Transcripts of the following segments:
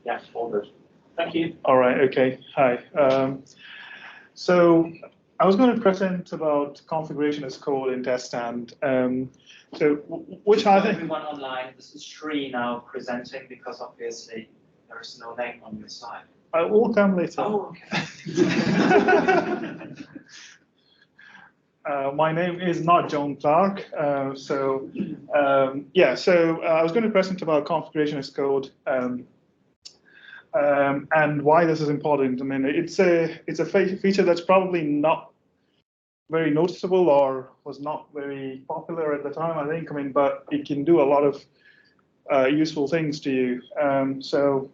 Yeah, all good. Thank you. All right, okay, hi. So I was going to present about configuration as code in TestStand. Which I think everyone online, this is Sri now presenting because obviously there is no name on your slide. I will come later. Oh, okay. My name is not John Clark. Yeah, so I was going to present about configuration as code. And why this is important. I mean, it's a feature that's probably not very noticeable or was not very popular at the time, I think. I mean, but it can do a lot of useful things to you. So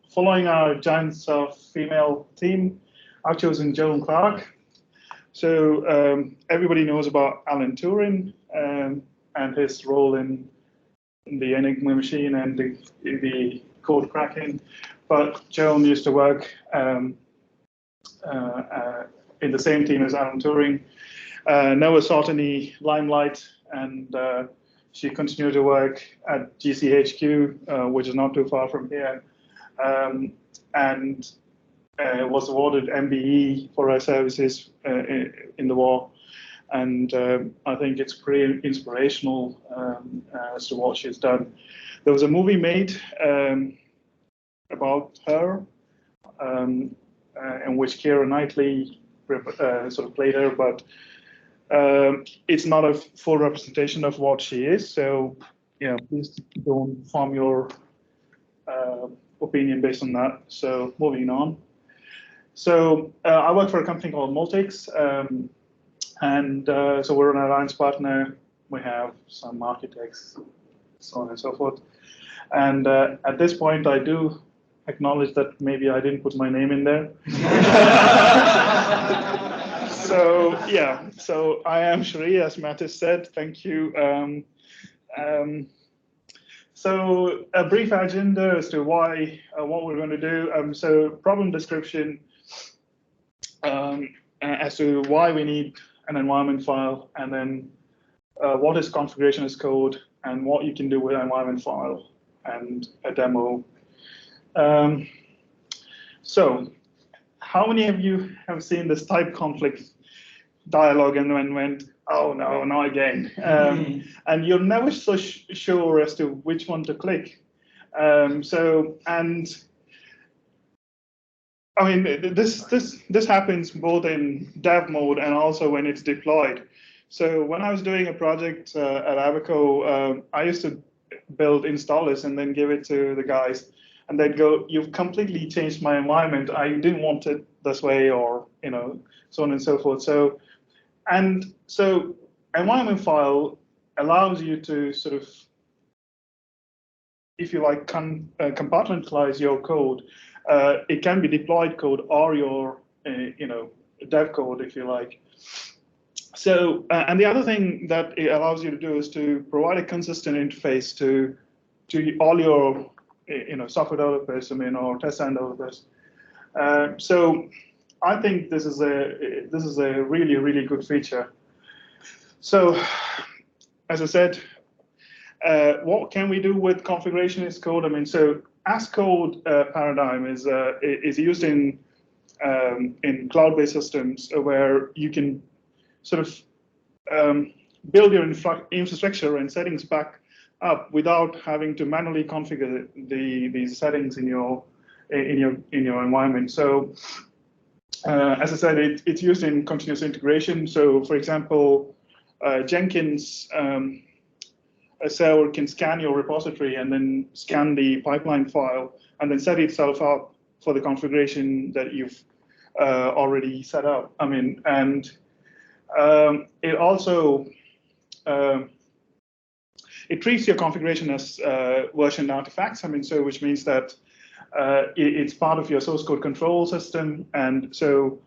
following our Giants of Female team, I've chosen Joan Clark. So everybody knows about Alan Turing and his role in the Enigma machine and the code cracking, but Joan used to work in the same team as Alan Turing. Never sought any limelight, and she continued to work at GCHQ, which is not too far from here, and was awarded MBE for her services in the war. And I think it's pretty inspirational as to what she's done. There was a movie made about her, in which Keira Knightley sort of played her, but it's not a full representation of what she is. So, please don't form your opinion based on that. So, moving on. So, I work for a company called Multics. And so we're an alliance partner. We have some architects, so on and so forth. And at this point, I do acknowledge that maybe I didn't put my name in there. So I am Sri, as Matt has said. Thank you. So a brief agenda as to why, what we're going to do. So problem description as to why we need an environment file, and then what is configuration as code, and what you can do with an environment file, and a demo. So how many of you have seen this type conflict dialogue and then went, oh no, not again? And you're never so sure as to which one to click. I mean, this happens both in dev mode and also when it's deployed. So when I was doing a project at Abaco, I used to build installers and then give it to the guys, and they'd go, "You've completely changed my environment. I didn't want it this way," or so on and so forth. So environment file allows you to sort of, if you like, compartmentalize your code. It can be deployed code or your, dev code, if you like. So, and the other thing that it allows you to do is to provide a consistent interface to all your, software developers, or TestStand developers. So, I think this is a really, really good feature. So, as I said, what can we do with configuration as code? I mean, so as code paradigm is used in cloud-based systems where you can sort of build your infrastructure and settings back up without having to manually configure these settings in your environment. So as I said, it's used in continuous integration. So for example, Jenkins a server can scan your repository and then scan the pipeline file and then set itself up for the configuration that you've already set up. I mean, and it also it treats your configuration as versioned artifacts. I mean, so which means that it's part of your source code control system. And so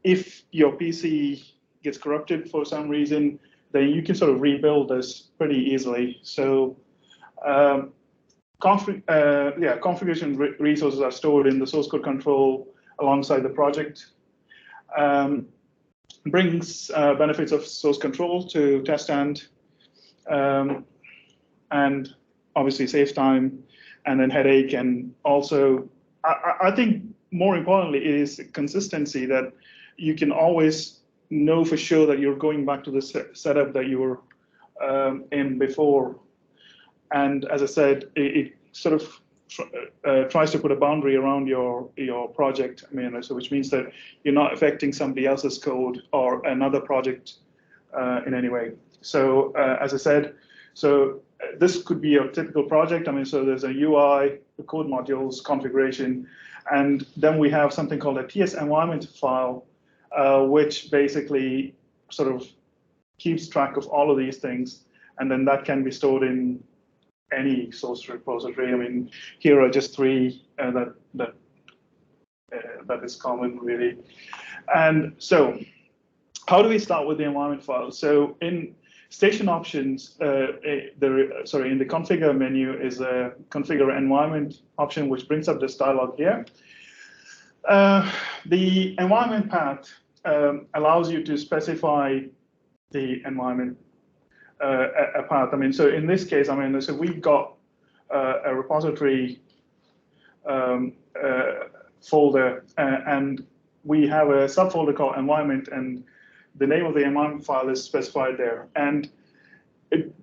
if your PC gets corrupted for some reason, then you can sort of rebuild this pretty easily. So configuration resources are stored in the source code control alongside the project. Brings benefits of source control to TestStand, and obviously saves time and then headache, and also I think more importantly is consistency, that you can always know for sure that you're going back to the setup that you were in before. And as I said, it sort of tries to put a boundary around your project. I mean, so which means that you're not affecting somebody else's code or another project in any way. So as I said, so this could be a typical project. I mean, so there's a UI, the code modules, configuration, and then we have something called a TS environment file, which basically sort of keeps track of all of these things, and then that can be stored in any source repository. I mean, here are just three that is common, really. And so, how do we start with the environment file? So in station options, in the configure menu is a configure environment option, which brings up this dialog here. The environment path allows you to specify the environment path. I mean, so in this case, I mean, so we've got a repository folder, and we have a subfolder called environment, and the name of the environment file is specified there. And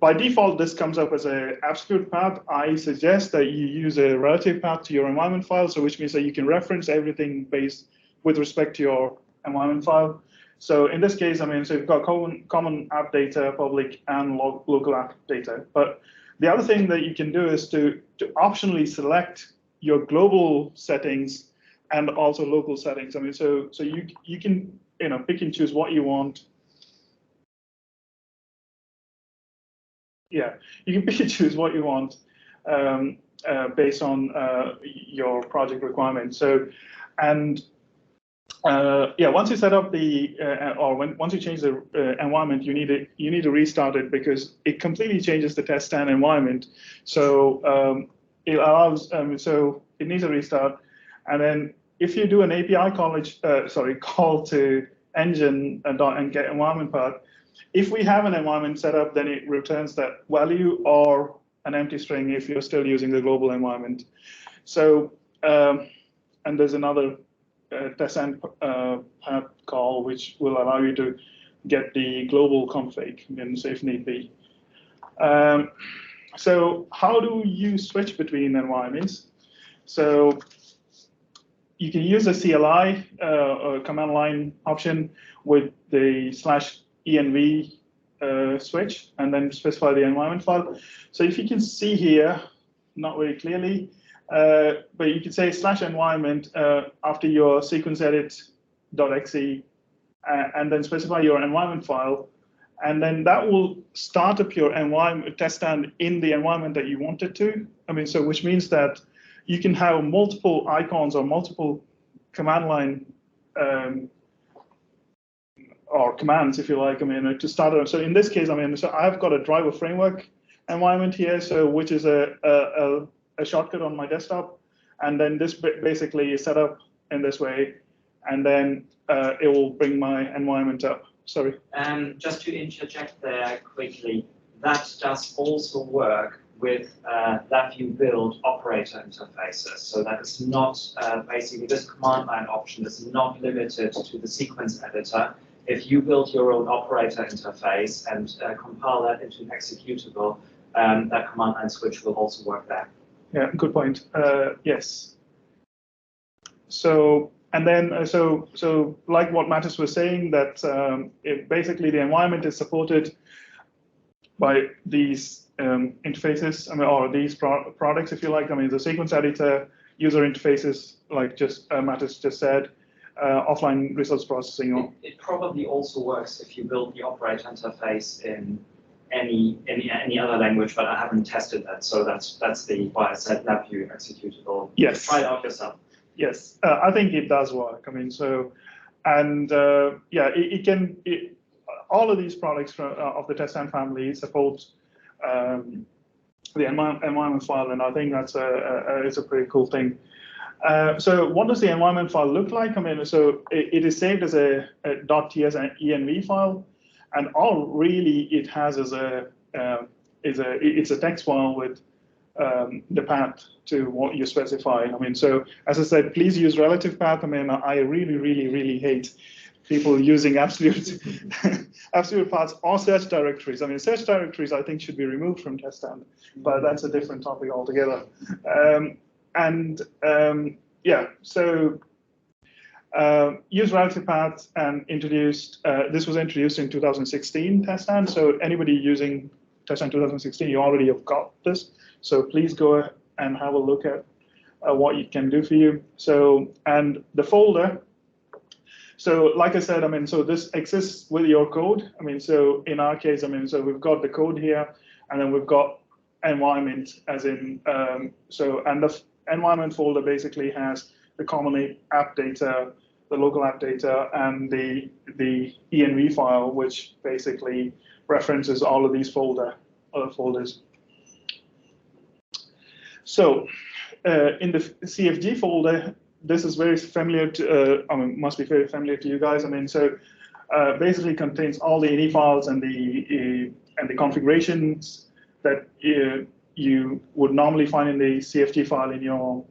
by default, this comes up as an absolute path. I suggest that you use a relative path to your environment file, so which means that you can reference everything based with respect to your environment file. So in this case, I mean, so you've got common app data, public, and local app data. But the other thing that you can do is to optionally select your global settings and also local settings. I mean, so you can pick and choose what you want. Yeah, you can pick and choose what you want based on your project requirements. So, and yeah, once you set up the once you change the environment, you need to restart it, because it completely changes the TestStand environment. So it allows so it needs a restart, and then if you do an API call to engine and get environment path, if we have an environment set up, then it returns that value or an empty string if you're still using the global environment. So and there's another TestStand path call, which will allow you to get the global config, and so if need be. So how do you switch between environments? So you can use a CLI or command line option with the /env switch, and then specify the environment file. So if you can see here, not very clearly, but you can say /environment after your sequence edit.exe, and then specify your environment file, and then that will start up your environment TestStand in the environment that you want it to. I mean, so which means that you can have multiple icons or multiple command line or commands, if you like. I mean, to start it. So in this case, I mean, so I've got a driver framework environment here, so which is a shortcut on my desktop, and then this basically is set up in this way, and then it will bring my environment up. Sorry. Just to interject there quickly, that does also work with that you build operator interfaces. So that is not basically, this command line option is not limited to the sequence editor. If you build your own operator interface and compile that into an executable, that command line switch will also work there. Yeah, good point. Yes. So, and then, so like what Mattis was saying, that basically the environment is supported by these interfaces, I mean, or these products, if you like. I mean, the sequence editor, user interfaces, like just Mattis just said, offline results processing. It probably also works if you build the operator interface in any other language, but I haven't tested that, so that's why I said LabVIEW executable. Yes. Try it out yourself. Yes, I think it does work. I mean, so, and yeah, all of these products of the TestStand family support the environment file, and I think that's it's a pretty cool thing. So what does the environment file look like? I mean, so it is saved as a .ts-env file, and all really it has is it's a text file with the path to what you specify. I mean, so as I said, please use relative path. I mean, I really hate people using absolute absolute paths or search directories. I mean, search directories I think should be removed from TestStand, but that's a different topic altogether. Yeah, so use relative paths and introduced. This was introduced in 2016 TestStand. So anybody using TestStand 2016, you already have got this. So please go and have a look at what it can do for you. So, and the folder. So like I said, I mean, so this exists with your code. I mean, so in our case, I mean, so we've got the code here, and then we've got environment as in, and the environment folder basically has the common app data, the local app data, and the env file, which basically references all of these folders. So in the CFG folder, this is very familiar to, I mean, must be very familiar to you guys. I mean, so basically contains all the ini files and the configurations that you would normally find in the CFG file in your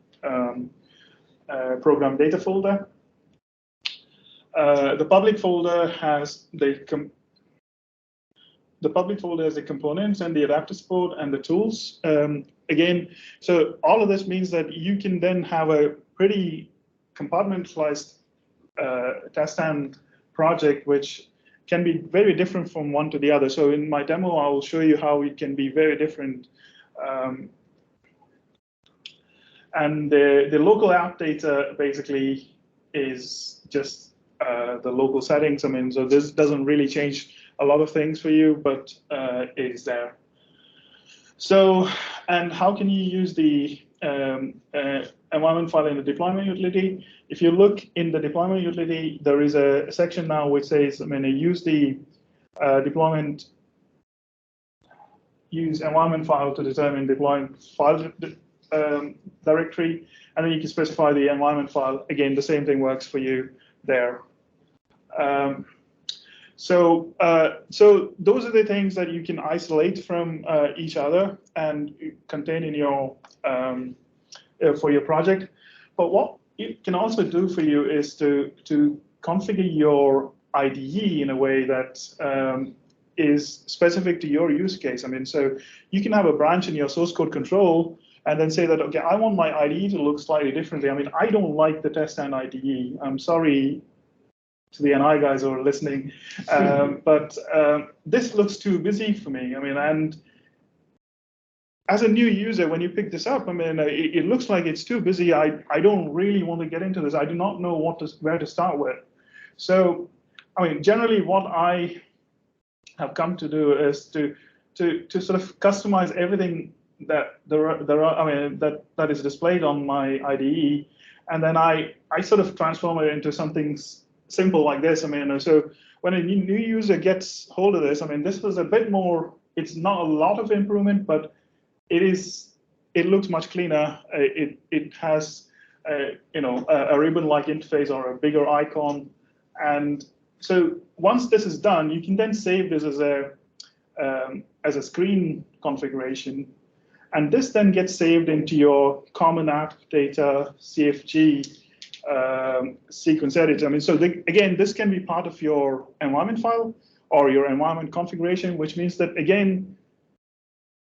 program data folder. The public folder has the components and the adapter support and the tools. Again, so all of this means that you can then have a pretty compartmentalized TestStand project, which can be very different from one to the other. So in my demo, I will show you how it can be very different. And the local app data basically is just the local settings. I mean, so this doesn't really change a lot of things for you, but it is there. So, and how can you use the environment file in the deployment utility? If you look in the deployment utility, there is a section now which says, I mean, use the use environment file to determine deployment file directory, and then you can specify the environment file. Again, the same thing works for you there. So those are the things that you can isolate from each other and contain in your for your project. But what it can also do for you is to configure your IDE in a way that is specific to your use case. I mean, so you can have a branch in your source code control and then say that, okay, I want my IDE to look slightly differently. I mean, I don't like the TestStand IDE. I'm sorry to the NI guys who are listening, but this looks too busy for me. I mean, and as a new user, when you pick this up, I mean, it looks like it's too busy. I don't really want to get into this. I do not know where to start with. So, I mean, generally what I have come to do is to sort of customize everything that that is displayed on my IDE, and then I sort of transform it into something simple like this. I mean, so when a new user gets hold of this, I mean, this was a bit more. It's not a lot of improvement, but it looks much cleaner. It has a ribbon-like interface or a bigger icon, and so once this is done, you can then save this as a screen configuration, and this then gets saved into your common app data CFG sequence editor. I mean, so again, this can be part of your environment file or your environment configuration, which means that again,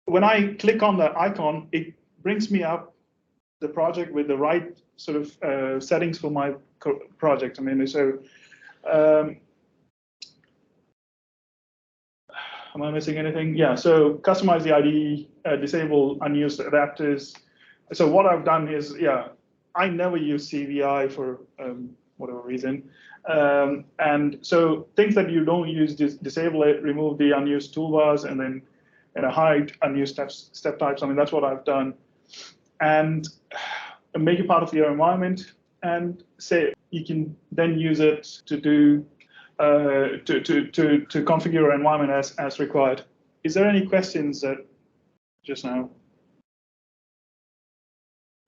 when I click on the icon, it brings me up the project with the right sort of settings for my project. I mean, so am I missing anything? Yeah, so customize the IDE, disable unused adapters. So what I've done is, yeah, I never use CVI for whatever reason. And so things that you don't use, disable it, remove the unused toolbars, and then hide unused step types. I mean, that's what I've done. And make it part of your environment, and say you can then use it to do to configure your environment as required. Is there any questions just now?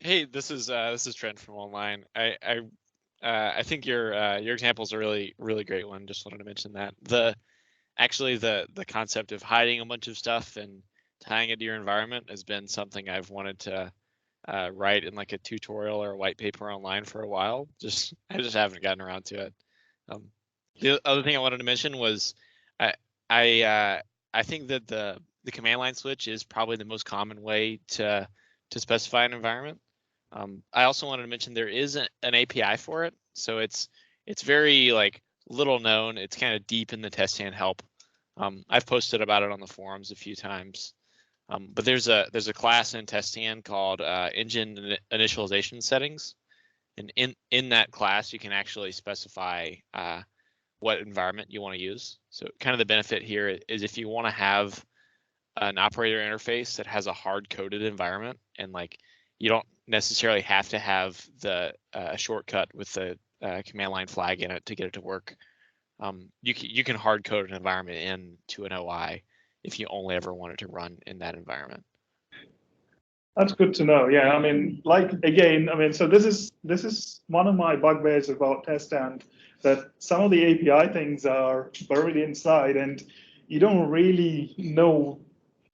Hey, this is Trent from online. I think your example is a really great one. Just wanted to mention that actually the concept of hiding a bunch of stuff and tying it to your environment has been something I've wanted to write in like a tutorial or a white paper online for a while. I just haven't gotten around to it. The other thing I wanted to mention was I think that the command line switch is probably the most common way to specify an environment. I also wanted to mention there is an API for it, so it's very like little known. It's kind of deep in the TestStand help. I've posted about it on the forums a few times. But there's a class in TestStand called engine initialization settings, and in that class you can actually specify what environment you want to use. So kind of the benefit here is if you want to have an operator interface that has a hard-coded environment, and like you don't necessarily have to have the shortcut with the command line flag in it to get it to work. You can hard code an environment into an OI if you only ever want it to run in that environment. That's good to know. Yeah, I mean, like again, I mean, so this is one of my bugbears about TestStand, that some of the API things are buried inside, and you don't really know,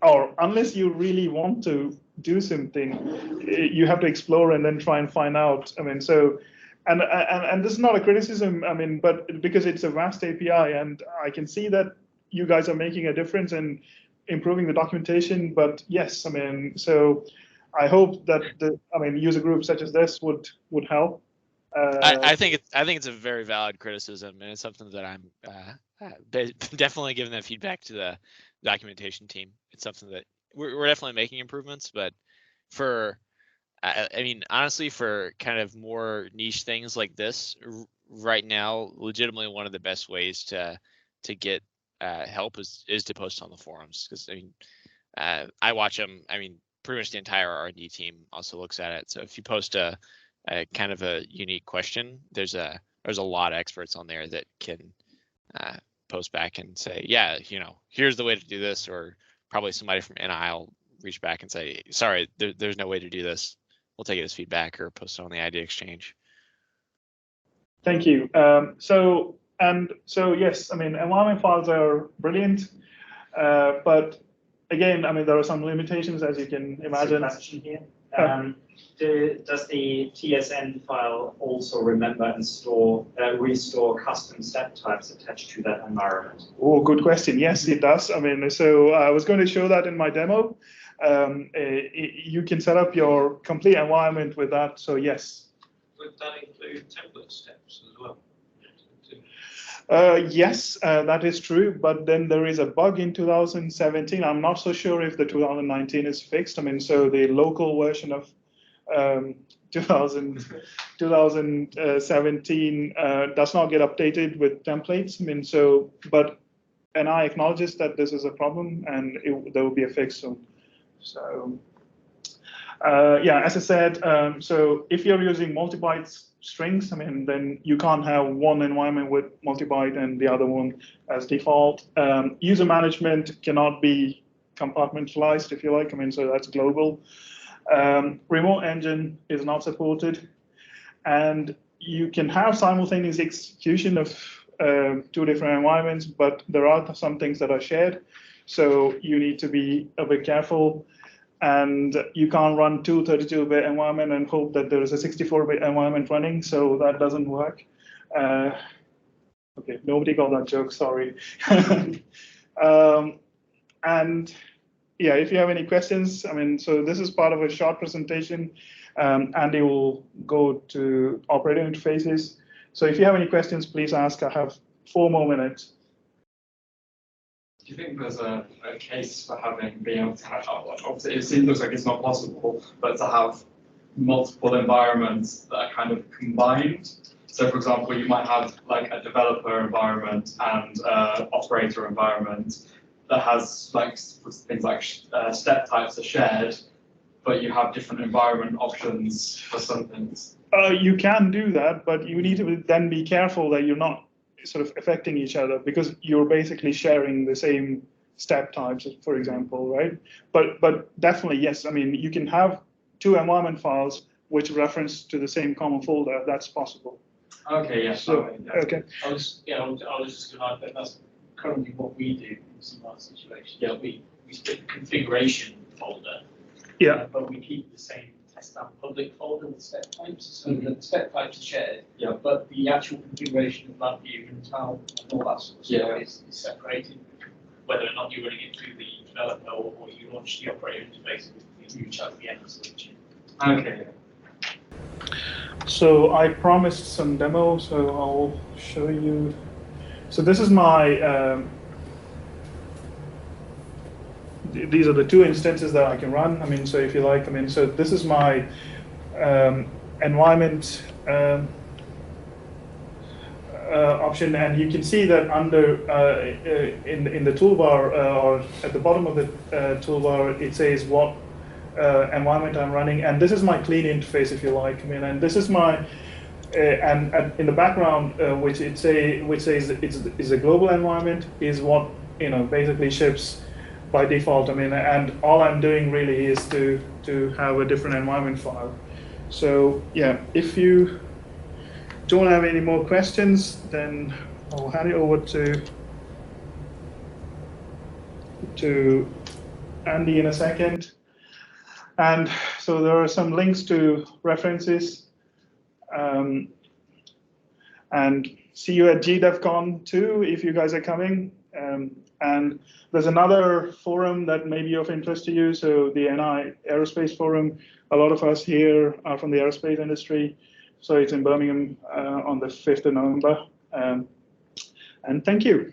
or unless you really want to do something, you have to explore and then try and find out. I mean, so. And this is not a criticism, I mean, but because it's a vast API, and I can see that you guys are making a difference in improving the documentation. But yes, I mean, so I hope that user groups such as this would help. I think it's a very valid criticism, and it's something that I'm definitely giving that feedback to the documentation team. It's something that we're definitely making improvements, but for I mean, honestly, for kind of more niche things like this, right now, legitimately one of the best ways to get help is to post on the forums, because I mean, I watch them. I mean, pretty much the entire R&D team also looks at it. So if you post a kind of a unique question, there's a lot of experts on there that can post back and say, yeah, you know, here's the way to do this, or probably somebody from NI will reach back and say, sorry, there's no way to do this. We'll take it as feedback or post it on the idea exchange. Thank you. So yes, I mean, environment files are brilliant, but again, I mean, there are some limitations, as you can imagine. Question here. Does the TSN file also remember and restore custom step types attached to that environment? Oh, good question. Yes, it does. I mean, so I was going to show that in my demo. You can set up your complete environment with that. So yes. Would that include template steps as well? Yes, that is true. But then there is a bug in 2017. I'm not so sure if the 2019 is fixed. I mean, so the local version of 2017 does not get updated with templates. I mean, so, and I acknowledge that this is a problem, and there will be a fix soon. So, yeah, as I said, so if you're using multi-byte strings, I mean, then you can't have one environment with multi-byte and the other one as default. User management cannot be compartmentalized, if you like. I mean, so that's global. Remote engine is not supported, and you can have simultaneous execution of two different environments, but there are some things that are shared, so you need to be a bit careful. And you can't run two 32-bit environment and hope that there is a 64-bit environment running, so that doesn't work. Okay, nobody got that joke, sorry. And yeah, if you have any questions, I mean, so this is part of a short presentation. Andy will go to operator interfaces. So if you have any questions, please ask. I have 4 more minutes. Do you think there's a case for being able to have, obviously it looks like it's not possible, but to have multiple environments that are kind of combined? So for example, you might have like a developer environment and operator environment that has like things like step types are shared, but you have different environment options for some things. You can do that, but you need to then be careful that you're not sort of affecting each other, because you're basically sharing the same step types, for example, right? But definitely, yes. I mean, you can have 2 environment files which reference to the same common folder. That's possible. Okay, yeah. So, okay. I was just going to add that that's currently what we do in some of our situations. Yeah, we we split the configuration folder. Yeah. But we keep the same TestStand public folder with spec types, so the spec types are shared. Yeah. But the actual configuration of that view and how and all that sort of stuff is separated. Whether or not you're running it through the developer or you launch the operator interface, you chat at the end of switching. Okay. So I promised some demo, so I'll show you. So this is my, these are the two instances that I can run. I mean, so if you like, I mean, so this is my environment option, and you can see that under in the toolbar or at the bottom of the toolbar, it says what environment I'm running, and this is my clean interface, if you like. I mean, and this is my and in the background, which says it's a global environment, is what basically ships by default. I mean, and all I'm doing really is to have a different environment file. So yeah, if you don't have any more questions, then I'll hand it over to Andy in a second. And so there are some links to references. And see you at GDevCon 2 if you guys are coming. And there's another forum that may be of interest to you. So the NI Aerospace Forum, a lot of us here are from the aerospace industry. So it's in Birmingham on the 5th of November. And thank you.